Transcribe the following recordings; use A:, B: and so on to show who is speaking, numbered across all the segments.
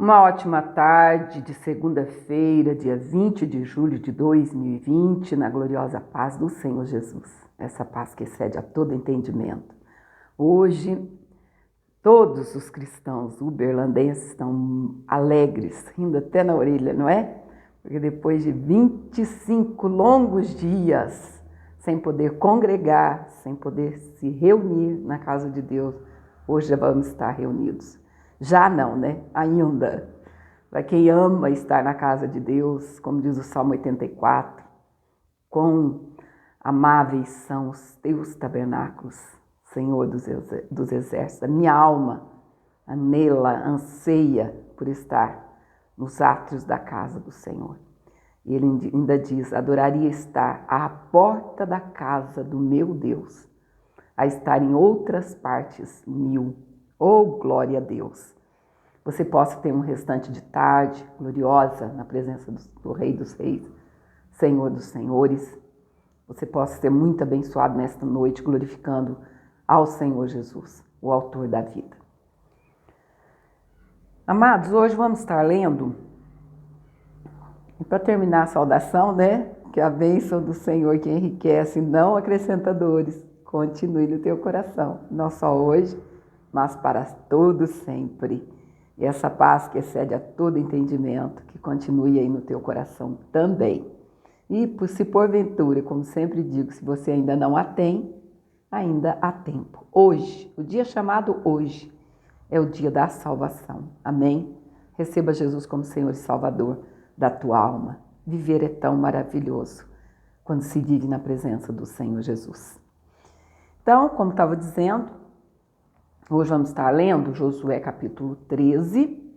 A: Uma ótima tarde de segunda-feira, dia 20 de julho de 2020, na gloriosa paz do Senhor Jesus. Essa paz que excede a todo entendimento. Hoje, todos os cristãos uberlandenses estão alegres, rindo até na orelha, não é? Porque depois de 25 longos dias, sem poder congregar, sem poder se reunir na casa de Deus, hoje já vamos estar reunidos. Já não, né? Ainda. Para quem ama estar na casa de Deus, como diz o Salmo 84, quão amáveis são os teus tabernáculos, Senhor dos exércitos. A minha alma anela, anseia por estar nos átrios da casa do Senhor. E ele ainda diz, adoraria estar à porta da casa do meu Deus, a estar em outras partes 1000. Oh, glória a Deus! Você possa ter um restante de tarde gloriosa na presença do Rei dos Reis, Senhor dos Senhores. Você possa ser muito abençoado nesta noite, glorificando ao Senhor Jesus, o autor da vida. Amados, hoje vamos estar lendo, e para terminar a saudação, né? Que a bênção do Senhor que enriquece, não acrescenta dores, continue no teu coração, não só hoje, mas para todos sempre. E essa paz que excede a todo entendimento, que continue aí no teu coração também. E se porventura, como sempre digo, se você ainda não a tem, ainda há tempo. Hoje, o dia chamado hoje, é o dia da salvação. Amém? Receba Jesus como Senhor e Salvador da tua alma. Viver é tão maravilhoso quando se vive na presença do Senhor Jesus. Então, como estava dizendo, hoje vamos estar lendo Josué capítulo 13,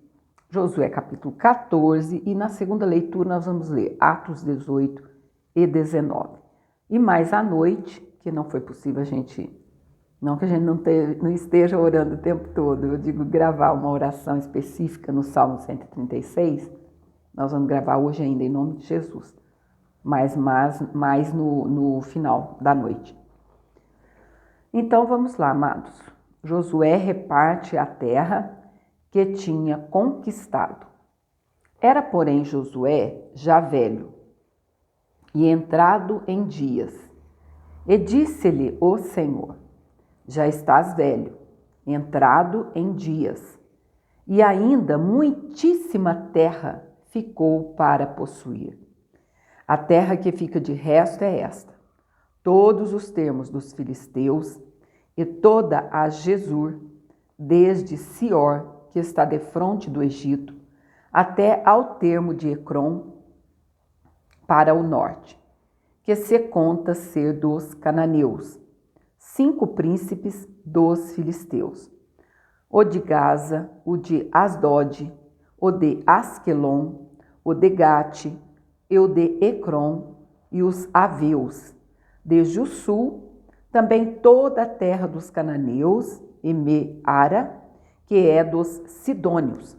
A: Josué capítulo 14 e na segunda leitura nós vamos ler Atos 18 e 19. E mais à noite, que não foi possível a gente, não que a gente não esteja orando o tempo todo, eu digo gravar uma oração específica no Salmo 136, nós vamos gravar hoje ainda em nome de Jesus, mas mais no final da noite. Então vamos lá, amados. Josué reparte a terra que tinha conquistado. Era, porém, Josué já velho e entrado em dias. E disse-lhe o Senhor, já estás velho, entrado em dias, e ainda muitíssima terra ficou para possuir. A terra que fica de resto é esta, todos os termos dos filisteus, e toda a Jesur, desde Sior, que está defronte do Egito, até ao termo de Ecrom, para o norte, que se conta ser dos cananeus, 5 príncipes dos filisteus, o de Gaza, o de Asdod, o de Asquelon, o de Gate, e o de Ecrom, e os aveus, desde o sul, também toda a terra dos cananeus, e Meara, que é dos sidônios,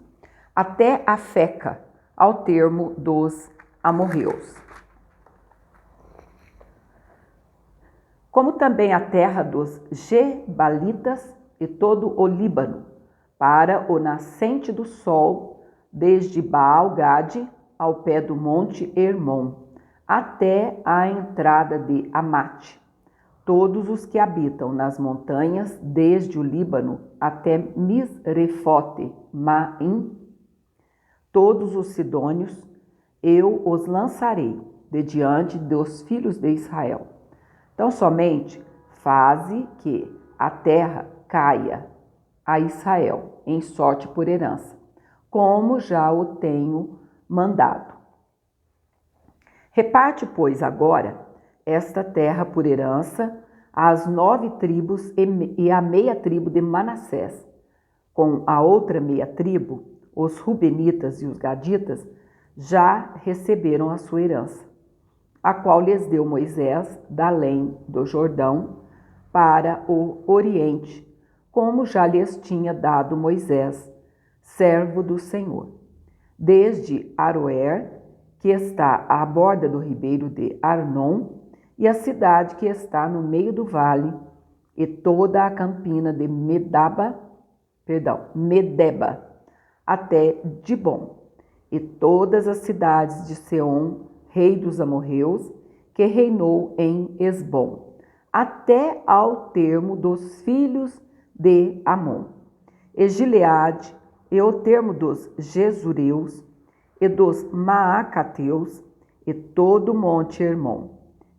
A: até a Feca, ao termo dos amorreus. Como também a terra dos Gebalitas e todo o Líbano, para o nascente do sol, desde Baal-Gade ao pé do monte Hermon, até a entrada de Amate. Todos os que habitam nas montanhas, desde o Líbano até Misrefote-Maim, todos os sidônios, eu os lançarei de diante dos filhos de Israel. Então, somente faze que a terra caia a Israel em sorte por herança, como já o tenho mandado. Reparte, pois, agora esta terra por herança às 9 tribos e à meia tribo de Manassés. Com a outra meia tribo, os Rubenitas e os Gaditas já receberam a sua herança, a qual lhes deu Moisés da além do Jordão para o oriente, como já lhes tinha dado Moisés, servo do Senhor, desde Aroer, que está à borda do ribeiro de Arnon, e a cidade que está no meio do vale, e toda a campina de Medeba, até Dibom, e todas as cidades de Seom, rei dos amorreus, que reinou em Esbom, até ao termo dos filhos de Amon, e Gileade, e o termo dos Gesureus, e dos Maacateus, e todo o monte Hermon,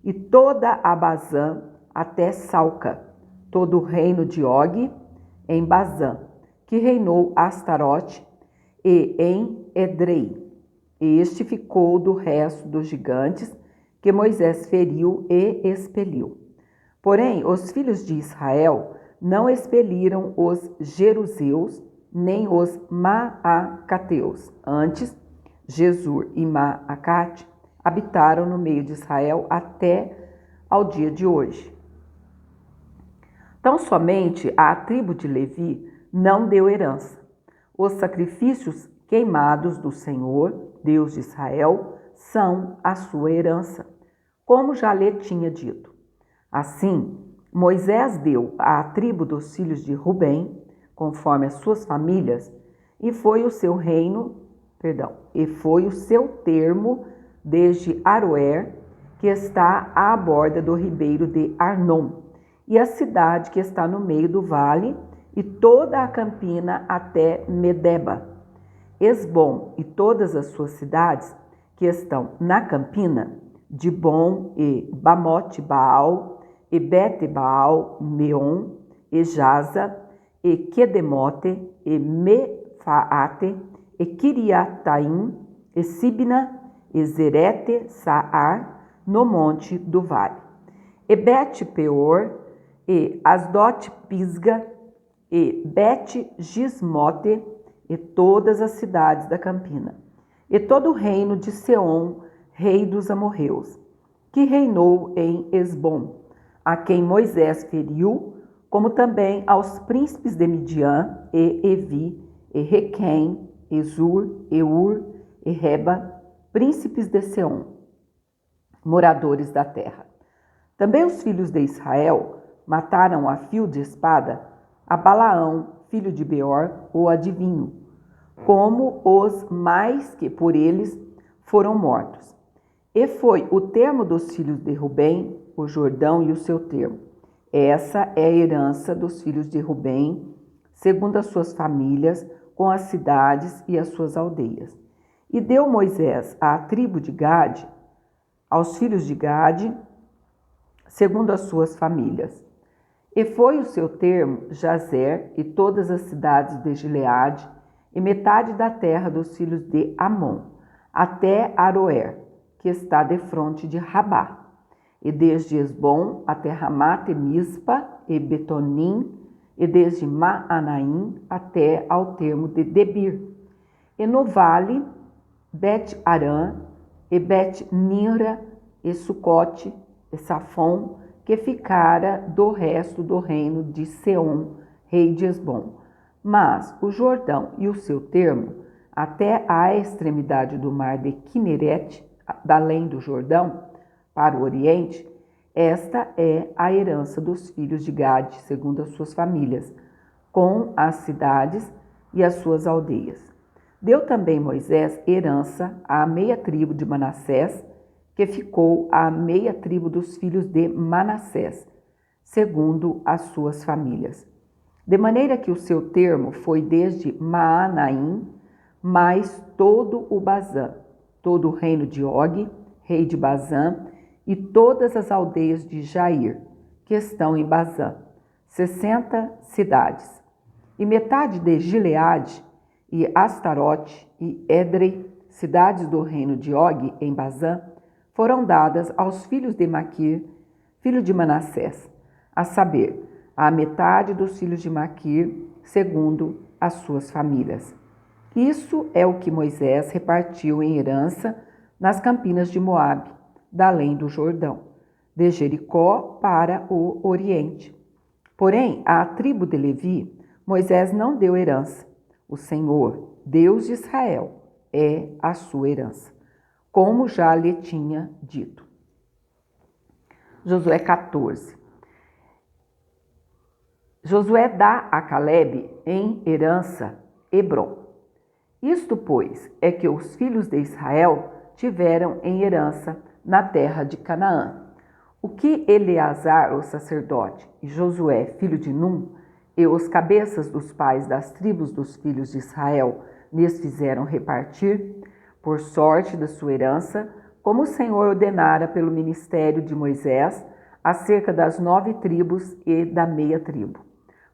A: e toda a Bazã, até Salca, todo o reino de Og, em Bazã, que reinou Astarote, e em Edrei. Este ficou do resto dos gigantes que Moisés feriu e expeliu. Porém, os filhos de Israel não expeliram os Jeruseus, nem os Maacateus. Antes, Jesur e Maacate habitaram no meio de Israel até ao dia de hoje. Tão somente a tribo de Levi não deu herança. Os sacrifícios queimados do Senhor, Deus de Israel, são a sua herança, como já lhe tinha dito. Assim, Moisés deu à tribo dos filhos de Rubem, conforme as suas famílias, e foi o seu termo desde Aroer, que está à borda do ribeiro de Arnon, e a cidade que está no meio do vale, e toda a campina até Medeba. Esbom e todas as suas cidades que estão na campina, Dibom e Bamote Baal, e Bete-Baal Meon, e Jaza, e Quedemote, e Mefaate, e Kiriataim, e Sibna, e Zerete Saar, no monte do vale. E Bet-Peor, e Asdote Pisga, e Bet-Gismote, e todas as cidades da campina, e todo o reino de Seom, rei dos amorreus, que reinou em Esbom, a quem Moisés feriu, como também aos príncipes de Midian, e Evi, e Requém, e Zur, e Ur, e Reba, príncipes de Seom, moradores da terra. Também os filhos de Israel mataram a fio de espada a Balaão, filho de Beor, o adivinho, como os mais que por eles foram mortos. E foi o termo dos filhos de Rubem, o Jordão e o seu termo. Essa é a herança dos filhos de Rubem, segundo as suas famílias, com as cidades e as suas aldeias. E deu Moisés à tribo de Gade, aos filhos de Gade, segundo as suas famílias. E foi o seu termo Jazer e todas as cidades de Gileade, e metade da terra dos filhos de Amon, até Aroer, que está defronte de Rabá, e desde Esbom até Ramate Mispa e Betonim, e desde Maanaim até ao termo de Debir, e no vale Bet-Arã, e Bet-Nira, e Sucote, e Safon, que ficara do resto do reino de Seom, rei de Esbom. Mas o Jordão e o seu termo, até à extremidade do mar de Quinerete, da além do Jordão, para o oriente, esta é a herança dos filhos de Gade, segundo as suas famílias, com as cidades e as suas aldeias. Deu também Moisés herança à meia tribo de Manassés, que ficou à meia tribo dos filhos de Manassés, segundo as suas famílias. De maneira que o seu termo foi desde Maanaim, mais todo o Bazã, todo o reino de Og, rei de Bazã, e todas as aldeias de Jair, que estão em Bazã, 60 cidades. E metade de Gileade, e Astarote, e Edrei, cidades do reino de Og, em Bazã, foram dadas aos filhos de Maquir, filho de Manassés, a saber, a metade dos filhos de Maquir, segundo as suas famílias. Isso é o que Moisés repartiu em herança nas campinas de Moabe, da além do Jordão, de Jericó para o oriente. Porém, à tribo de Levi, Moisés não deu herança. O Senhor, Deus de Israel, é a sua herança, como já lhe tinha dito. Josué 14. Josué dá a Calebe em herança Hebrom. Isto, pois, é que os filhos de Israel tiveram em herança na terra de Canaã. O que Eleazar, o sacerdote, e Josué, filho de Num, e os cabeças dos pais das tribos dos filhos de Israel lhes fizeram repartir, por sorte da sua herança, como o Senhor ordenara pelo ministério de Moisés, acerca das 9 tribos e da meia tribo.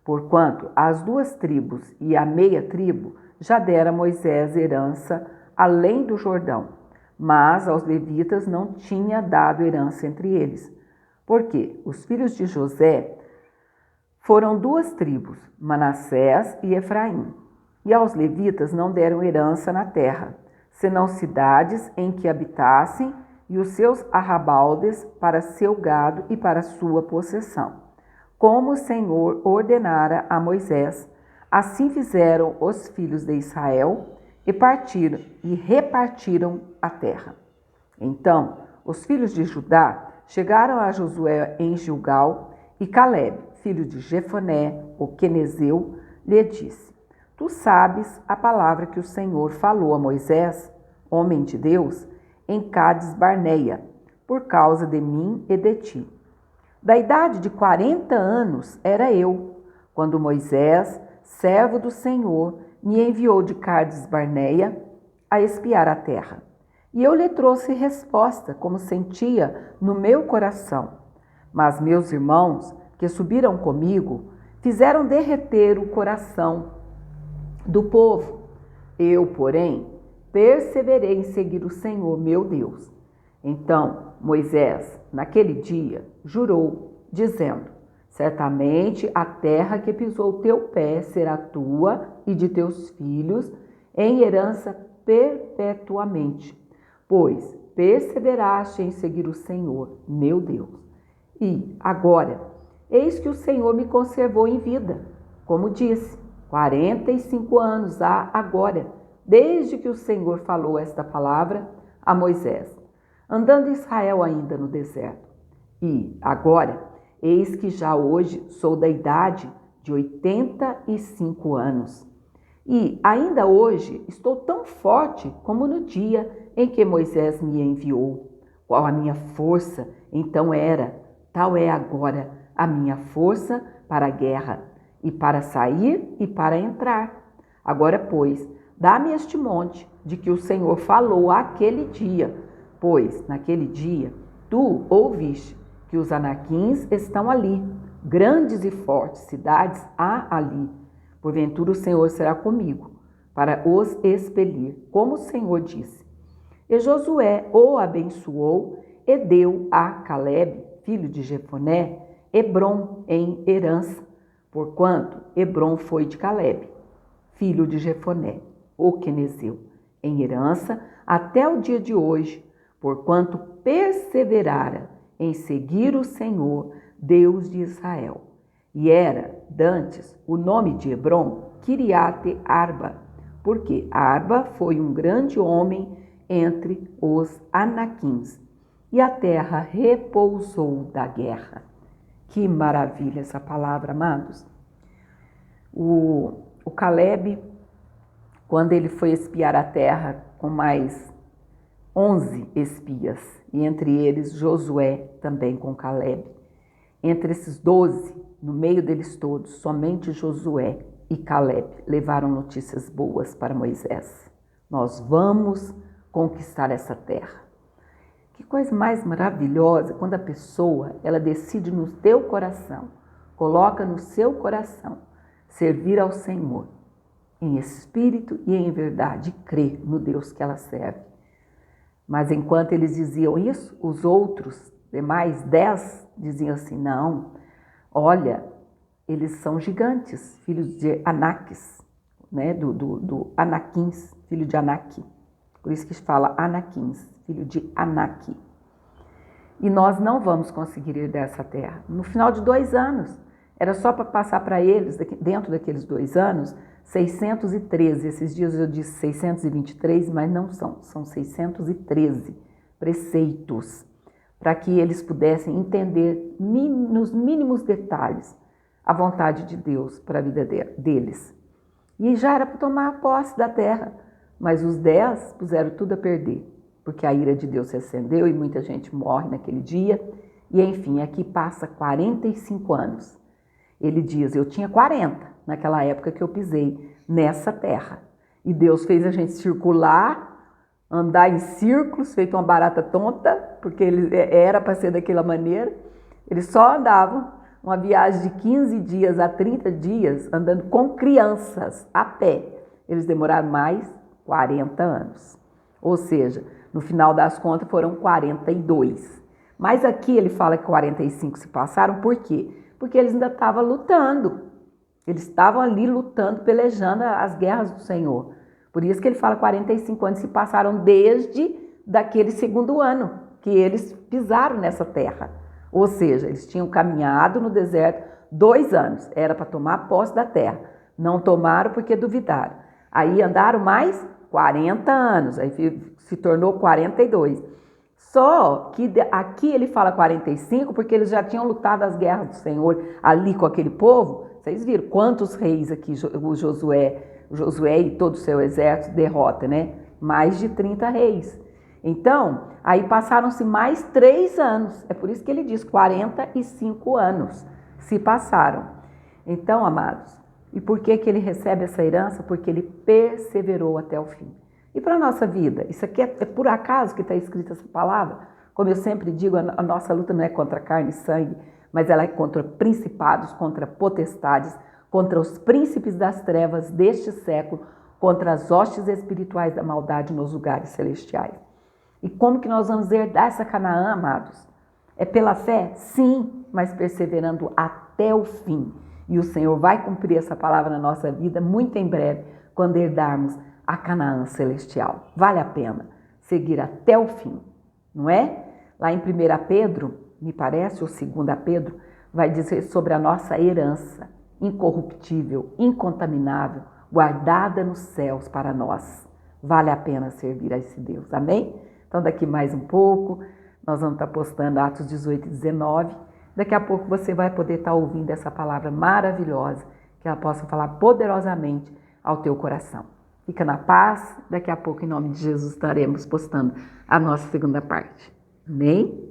A: Porquanto as 2 tribos e a meia tribo já dera Moisés herança além do Jordão, mas aos levitas não tinha dado herança entre eles, porque os filhos de José foram 2 tribos, Manassés e Efraim, e aos levitas não deram herança na terra, senão cidades em que habitassem e os seus arrabaldes para seu gado e para sua possessão. Como o Senhor ordenara a Moisés, assim fizeram os filhos de Israel e partiram e repartiram a terra. Então, os filhos de Judá chegaram a Josué em Gilgal e Caleb, filho de Jefoné, o quenezeu, lhe disse: Tu sabes a palavra que o Senhor falou a Moisés, homem de Deus, em Cádiz Barneia, por causa de mim e de ti. Da idade de 40 anos era eu, quando Moisés, servo do Senhor, me enviou de Cádiz Barneia a espiar a terra. E eu lhe trouxe resposta, como sentia no meu coração. Mas meus irmãos, que subiram comigo, fizeram derreter o coração do povo. Eu, porém, perseverei em seguir o Senhor, meu Deus. Então Moisés, naquele dia, jurou, dizendo: Certamente a terra que pisou teu pé será tua e de teus filhos em herança perpetuamente, pois perseveraste em seguir o Senhor, meu Deus. E agora, eis que o Senhor me conservou em vida, como disse, 45 anos há agora, desde que o Senhor falou esta palavra a Moisés, andando Israel ainda no deserto. E agora, eis que já hoje sou da idade de 85 anos. E ainda hoje estou tão forte como no dia em que Moisés me enviou. Qual a minha força então era, tal é agora a minha força para a guerra, e para sair e para entrar. Agora, pois, dá-me este monte de que o Senhor falou aquele dia, pois naquele dia tu ouviste que os anaquins estão ali, grandes e fortes cidades há ali. Porventura o Senhor será comigo, para os expelir, como o Senhor disse. E Josué o abençoou e deu a Caleb, filho de Jefoné, Hebrom em herança, porquanto Hebrom foi de Caleb, filho de Jefoné, o quenezeu, em herança até o dia de hoje, porquanto perseverara em seguir o Senhor, Deus de Israel. E era, dantes, o nome de Hebrom, Kiriate Arba, porque Arba foi um grande homem entre os anaquins, e a terra repousou da guerra. Que maravilha essa palavra, amados. O Caleb, quando ele foi espiar a terra com mais 11 espias, e entre eles Josué também com Caleb. Entre esses 12, no meio deles todos, somente Josué e Caleb levaram notícias boas para Moisés. Nós vamos conquistar essa terra. Que coisa mais maravilhosa quando a pessoa, ela decide no teu coração, coloca no seu coração, servir ao Senhor, em espírito e em verdade, crer no Deus que ela serve. Mas enquanto eles diziam isso, os outros, demais 10, diziam assim, não, olha, eles são gigantes, filhos de Anaques, né? do Anaquins, filho de Anaque. Por isso que se fala Anaquins, filho de Anaque. E nós não vamos conseguir ir dessa terra. No final de 2 anos, era só para passar para eles, dentro daqueles 2 anos, 613. Esses dias eu disse 623, mas não são 613 preceitos, para que eles pudessem entender nos mínimos detalhes a vontade de Deus para a vida deles. E já era para tomar posse da terra, mas os 10 puseram tudo a perder, porque a ira de Deus se acendeu e muita gente morre naquele dia. E enfim, aqui passa 45 anos. Ele diz, eu tinha 40 naquela época que eu pisei nessa terra. E Deus fez a gente circular, andar em círculos, feito uma barata tonta, porque ele era para ser daquela maneira. Eles só andavam uma viagem de 15 dias a 30 dias, andando com crianças, a pé. Eles demoraram mais 40 anos. Ou seja, no final das contas foram 42. Mas aqui ele fala que 45 se passaram, por quê? Porque eles ainda estavam lutando. Eles estavam ali lutando, pelejando as guerras do Senhor. Por isso que ele fala 45 anos se passaram desde daquele segundo ano que eles pisaram nessa terra. Ou seja, eles tinham caminhado no deserto 2 anos. Era para tomar posse da terra. Não tomaram porque duvidaram. Aí andaram mais 40 anos. Aí se tornou 42. Só que aqui ele fala 45 porque eles já tinham lutado as guerras do Senhor ali com aquele povo. Vocês viram quantos reis aqui o Josué e todo o seu exército derrota, né? Mais de 30 reis. Então, aí passaram-se mais 3 anos. É por isso que ele diz 45 anos se passaram. Então, amados, e por que ele recebe essa herança? Porque ele perseverou até o fim. E para a nossa vida? Isso aqui é por acaso que está escrita essa palavra? Como eu sempre digo, a nossa luta não é contra carne e sangue, mas ela é contra principados, contra potestades, contra os príncipes das trevas deste século, contra as hostes espirituais da maldade nos lugares celestiais. E como que nós vamos herdar essa Canaã, amados? É pela fé? Sim, mas perseverando até o fim. E o Senhor vai cumprir essa palavra na nossa vida muito em breve, quando herdarmos a Canaã celestial. Vale a pena seguir até o fim, não é? Lá em 1 Pedro, me parece, ou 2 Pedro, vai dizer sobre a nossa herança, incorruptível, incontaminável, guardada nos céus para nós. Vale a pena servir a esse Deus, amém? Então daqui mais um pouco, nós vamos estar postando Atos 18 e 19. Daqui a pouco você vai poder estar ouvindo essa palavra maravilhosa, que ela possa falar poderosamente ao teu coração. Fica na paz, daqui a pouco, em nome de Jesus, estaremos postando a nossa segunda parte. Amém?